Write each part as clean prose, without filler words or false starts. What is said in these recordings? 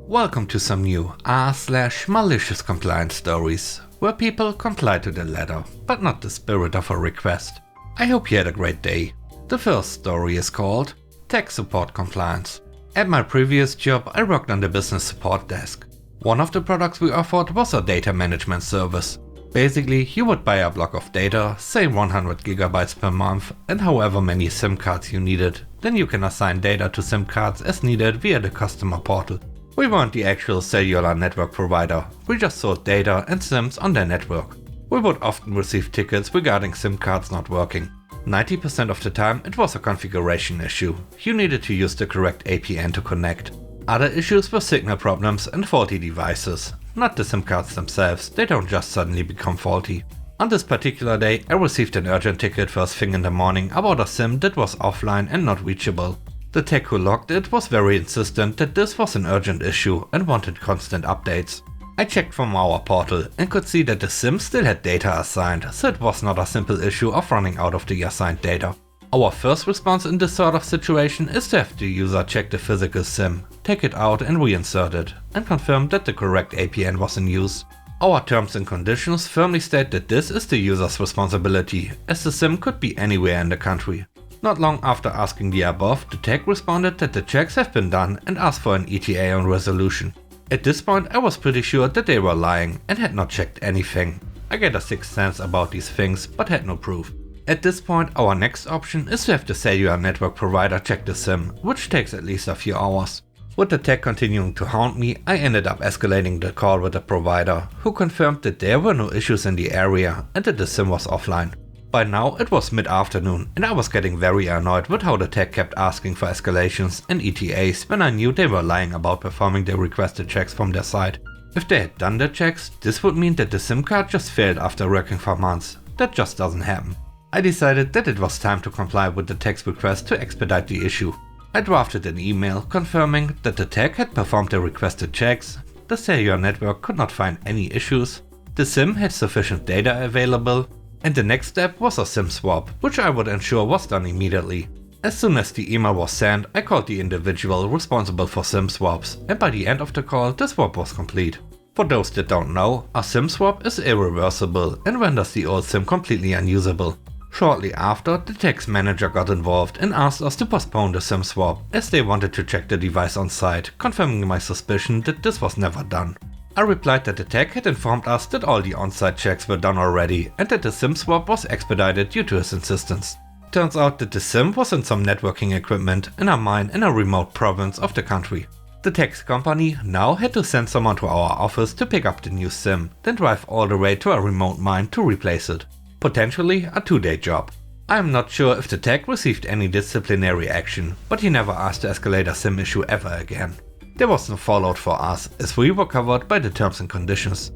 Welcome to some new r/malicious compliance stories, where people comply to the letter, but not the spirit of a request. I hope you had a great day. The first story is called Tech Support Compliance. At my previous job, I worked on the business support desk. One of the products we offered was a data management service. Basically, you would buy a block of data, say 100 GB per month, and however many SIM cards you needed. Then you can assign data to SIM cards as needed via the customer portal. We weren't the actual cellular network provider, we just sold data and SIMs on their network. We would often receive tickets regarding SIM cards not working. 90% of the time it was a configuration issue. You needed to use the correct APN to connect. Other issues were signal problems and faulty devices. Not the SIM cards themselves, they don't just suddenly become faulty. On this particular day, I received an urgent ticket first thing in the morning about a SIM that was offline and not reachable. The tech who logged it was very insistent that this was an urgent issue and wanted constant updates. I checked from our portal and could see that the SIM still had data assigned, so it was not a simple issue of running out of the assigned data. Our first response in this sort of situation is to have the user check the physical SIM, take it out and reinsert it, and confirm that the correct APN was in use. Our terms and conditions firmly state that this is the user's responsibility, as the SIM could be anywhere in the country. Not long after asking the above, the tech responded that the checks have been done and asked for an ETA on resolution. At this point I was pretty sure that they were lying and had not checked anything. I get a sixth sense about these things, but had no proof. At this point our next option is to have the cellular network provider check the SIM, which takes at least a few hours. With the tech continuing to haunt me, I ended up escalating the call with the provider, who confirmed that there were no issues in the area and that the SIM was offline. By now it was mid-afternoon and I was getting very annoyed with how the tech kept asking for escalations and ETAs when I knew they were lying about performing the requested checks from their side. If they had done the checks, this would mean that the SIM card just failed after working for months. That just doesn't happen. I decided that it was time to comply with the tech's request to expedite the issue. I drafted an email confirming that the tech had performed the requested checks, the cellular network could not find any issues, the SIM had sufficient data available, and the next step was a SIM swap, which I would ensure was done immediately. As soon as the email was sent, I called the individual responsible for SIM swaps, and by the end of the call the swap was complete. For those that don't know, a SIM swap is irreversible and renders the old SIM completely unusable. Shortly after, the tech's manager got involved and asked us to postpone the SIM swap, as they wanted to check the device on site, confirming my suspicion that this was never done. I replied that the tech had informed us that all the on-site checks were done already and that the SIM swap was expedited due to his insistence. Turns out that the SIM was in some networking equipment in a mine in a remote province of the country. The tech's company now had to send someone to our office to pick up the new SIM, then drive all the way to a remote mine to replace it. Potentially a 2-day job. I am not sure if the tech received any disciplinary action, but he never asked to escalate a SIM issue ever again. There was no fallout for us, as we were covered by the terms and conditions.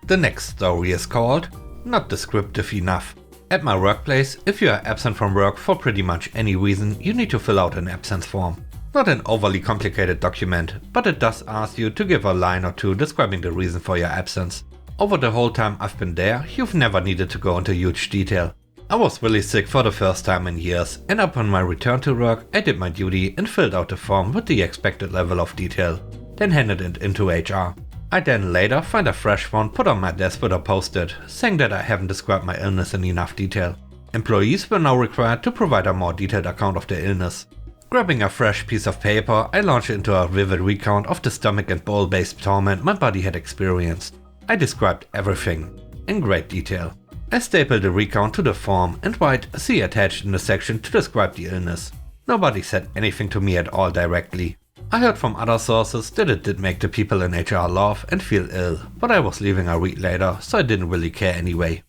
The next story is called Not Descriptive Enough. At my workplace, if you are absent from work for pretty much any reason, you need to fill out an absence form. Not an overly complicated document, but it does ask you to give a line or two describing the reason for your absence. Over the whole time I've been there, you've never needed to go into huge detail. I was really sick for the first time in years, and upon my return to work I did my duty and filled out the form with the expected level of detail, then handed it into HR. I then later find a fresh one put on my desk with a post-it, saying that I haven't described my illness in enough detail. Employees were now required to provide a more detailed account of their illness. Grabbing a fresh piece of paper, I launched into a vivid recount of the stomach and bowel-based torment my body had experienced. I described everything, in great detail. I stapled the recount to the form and write "See attached" in the section to describe the illness. Nobody said anything to me at all directly. I heard from other sources that it did make the people in HR laugh and feel ill, but I was leaving a week later, so I didn't really care anyway.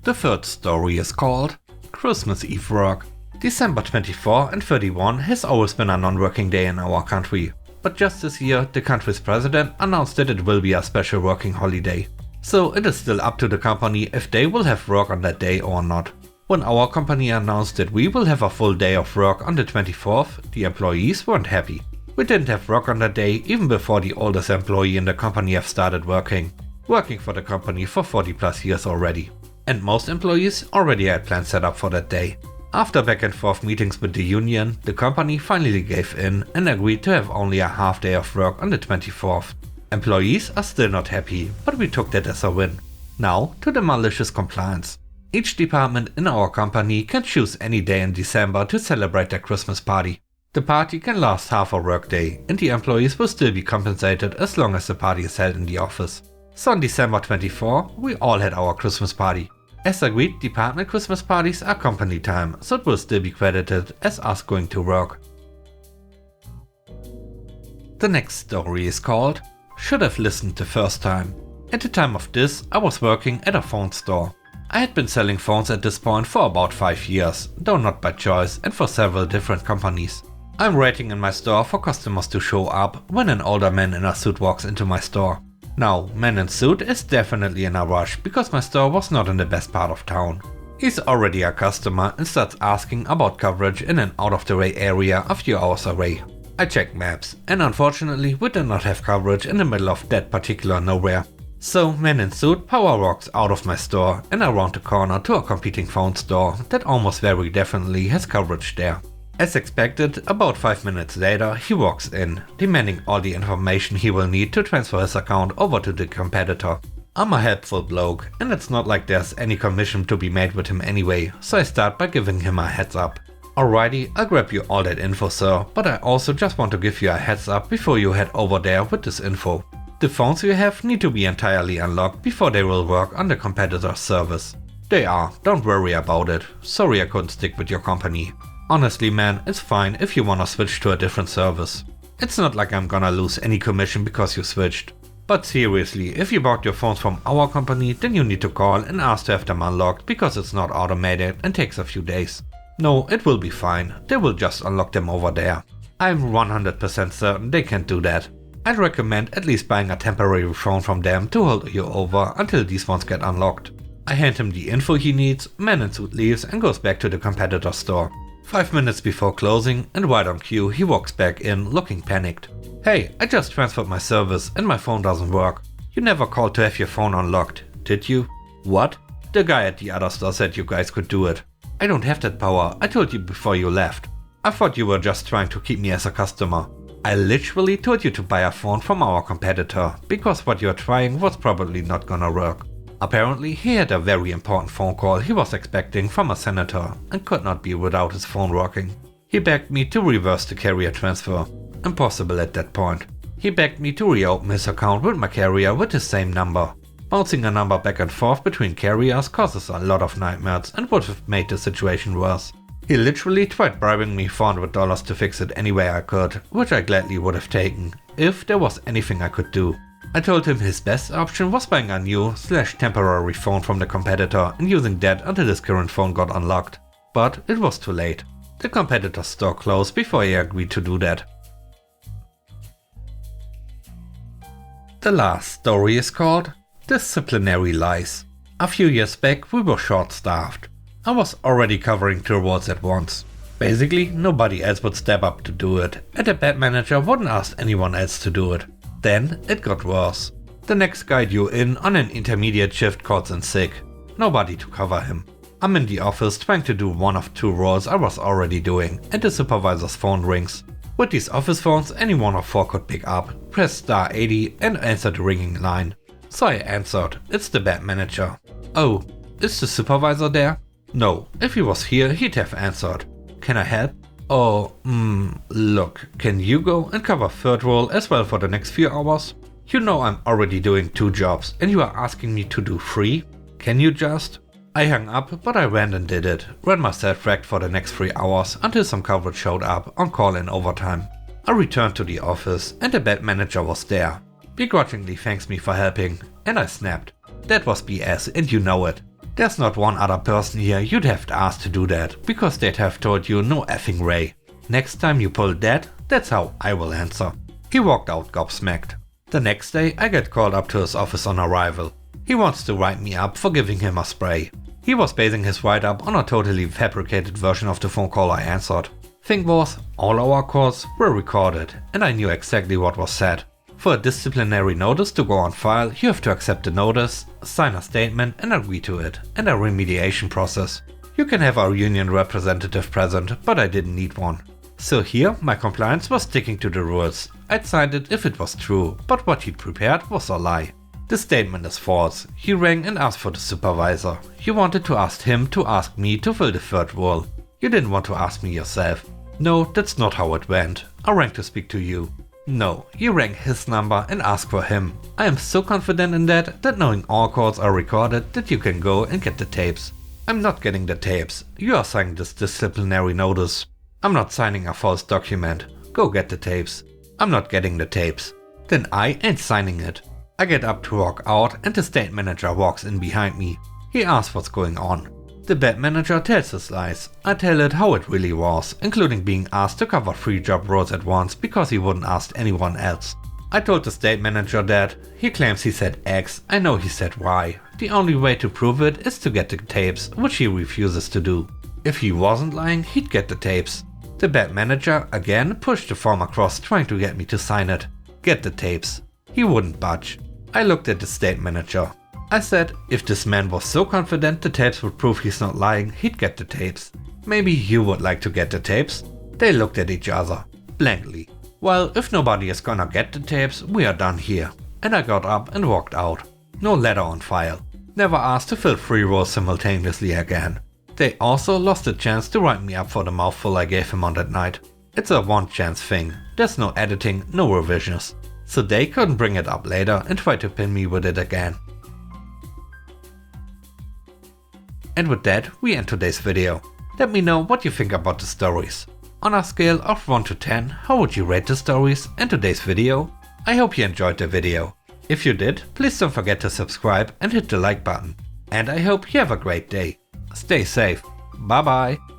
The third story is called Christmas Eve Work. December 24 and 31 has always been a non-working day in our country. But just this year, the country's president announced that it will be a special working holiday. So it is still up to the company if they will have work on that day or not. When our company announced that we will have a full day of work on the 24th, the employees weren't happy. We didn't have work on that day even before the oldest employee in the company have started working for the company for 40+ years already. And most employees already had plans set up for that day. After back and forth meetings with the union, the company finally gave in and agreed to have only a half day of work on the 24th. Employees are still not happy, but we took that as a win. Now to the malicious compliance. Each department in our company can choose any day in December to celebrate their Christmas party. The party can last half a workday and the employees will still be compensated as long as the party is held in the office. So on December 24, we all had our Christmas party. As agreed, department Christmas parties are company time, so it will still be credited as us going to work. The next story is called Should Have Listened the First Time. At the time of this, I was working at a phone store. I had been selling phones at this point for about 5 years, though not by choice and for several different companies. I'm waiting in my store for customers to show up when an older man in a suit walks into my store. Now, man in suit is definitely in a rush because my store was not in the best part of town. He's already a customer and starts asking about coverage in an out of the way area a few hours away. I checked maps and unfortunately we did not have coverage in the middle of that particular nowhere. So man in suit power walks out of my store and around the corner to a competing phone store that almost very definitely has coverage there. As expected, about 5 minutes later he walks in, demanding all the information he will need to transfer his account over to the competitor. I'm a helpful bloke and it's not like there's any commission to be made with him anyway, so I start by giving him a heads up. Alrighty, I'll grab you all that info sir, but I also just want to give you a heads up before you head over there with this info. The phones you have need to be entirely unlocked before they will work on the competitor's service. They are, don't worry about it. Sorry I couldn't stick with your company. Honestly man, it's fine if you wanna switch to a different service. It's not like I'm gonna lose any commission because you switched. But seriously, if you bought your phones from our company, then you need to call and ask to have them unlocked because it's not automated and takes a few days. No, it will be fine. They will just unlock them over there. I'm 100% certain they can't do that. I'd recommend at least buying a temporary phone from them to hold you over until these ones get unlocked. I hand him the info he needs, man in suit leaves and goes back to the competitor's store. 5 minutes before closing and right on cue he walks back in looking panicked. Hey, I just transferred my service and my phone doesn't work. You never called to have your phone unlocked, did you? What? The guy at the other store said you guys could do it. I don't have that power, I told you before you left. I thought you were just trying to keep me as a customer. I literally told you to buy a phone from our competitor, because what you're trying was probably not gonna work. Apparently he had a very important phone call he was expecting from a senator and could not be without his phone working. He begged me to reverse the carrier transfer. Impossible at that point. He begged me to reopen his account with my carrier with the same number. Bouncing a number back and forth between carriers causes a lot of nightmares and would have made the situation worse. He literally tried bribing me $400 to fix it any way I could, which I gladly would have taken, if there was anything I could do. I told him his best option was buying a new/temporary phone from the competitor and using that until his current phone got unlocked. But it was too late. The competitor's store closed before he agreed to do that. The last story is called Disciplinary Lies. A few years back we were short-staffed. I was already covering 2 roles at once. Basically, nobody else would step up to do it, and the bad manager wouldn't ask anyone else to do it. Then it got worse. The next guy due in on an intermediate shift calls in sick. Nobody to cover him. I'm in the office trying to do one of 2 roles I was already doing, and the supervisor's phone rings. With these office phones, any one of 4 could pick up, press *80 and answer the ringing line. So I answered, it's the bad manager. Oh, is the supervisor there? No, if he was here he'd have answered. Can I help? Oh, look, can you go and cover 3rd role as well for the next few hours? You know I'm already doing 2 jobs and you are asking me to do 3? Can you just? I hung up, but I ran and did it. Ran myself wrecked for the next 3 hours until some coverage showed up on call in overtime. I returned to the office and the bad manager was there. Begrudgingly thanks me for helping, and I snapped. That was BS and you know it. There's not one other person here you'd have to ask to do that, because they'd have told you no effing way. Next time you pull that, that's how I will answer. He walked out gobsmacked. The next day I get called up to his office on arrival. He wants to write me up for giving him a spray. He was basing his write-up on a totally fabricated version of the phone call I answered. Thing was, all our calls were recorded and I knew exactly what was said. For a disciplinary notice to go on file, you have to accept the notice, sign a statement and agree to it, and a remediation process. You can have our union representative present, but I didn't need one. So here, my compliance was sticking to the rules. I'd signed it if it was true, but what he'd prepared was a lie. The statement is false. He rang and asked for the supervisor. You wanted to ask him to ask me to fill the third role. You didn't want to ask me yourself. No, that's not how it went. I rang to speak to you. No, you rang his number and asked for him. I am so confident in that knowing all calls are recorded that you can go and get the tapes. I'm not getting the tapes. You are signing this disciplinary notice. I'm not signing a false document. Go get the tapes. I'm not getting the tapes. Then I ain't signing it. I get up to walk out and the state manager walks in behind me. He asks what's going on. The bad manager tells his lies. I tell it how it really was, including being asked to cover 3 job roles at once because he wouldn't ask anyone else. I told the state manager that. He claims he said X, I know he said Y. The only way to prove it is to get the tapes, which he refuses to do. If he wasn't lying, he'd get the tapes. The bad manager again pushed the form across trying to get me to sign it. Get the tapes. He wouldn't budge. I looked at the state manager. I said if this man was so confident the tapes would prove he's not lying, he'd get the tapes. Maybe you would like to get the tapes? They looked at each other, blankly. Well, if nobody is gonna get the tapes, we are done here. And I got up and walked out. No letter on file. Never asked to fill 3 roles simultaneously again. They also lost the chance to write me up for the mouthful I gave him on that night. It's a one chance thing. There's no editing, no revisions. So they couldn't bring it up later and try to pin me with it again. And with that, we end today's video. Let me know what you think about the stories. On a scale of 1 to 10, how would you rate the stories and today's video? I hope you enjoyed the video. If you did, please don't forget to subscribe and hit the like button. And I hope you have a great day. Stay safe. Bye bye.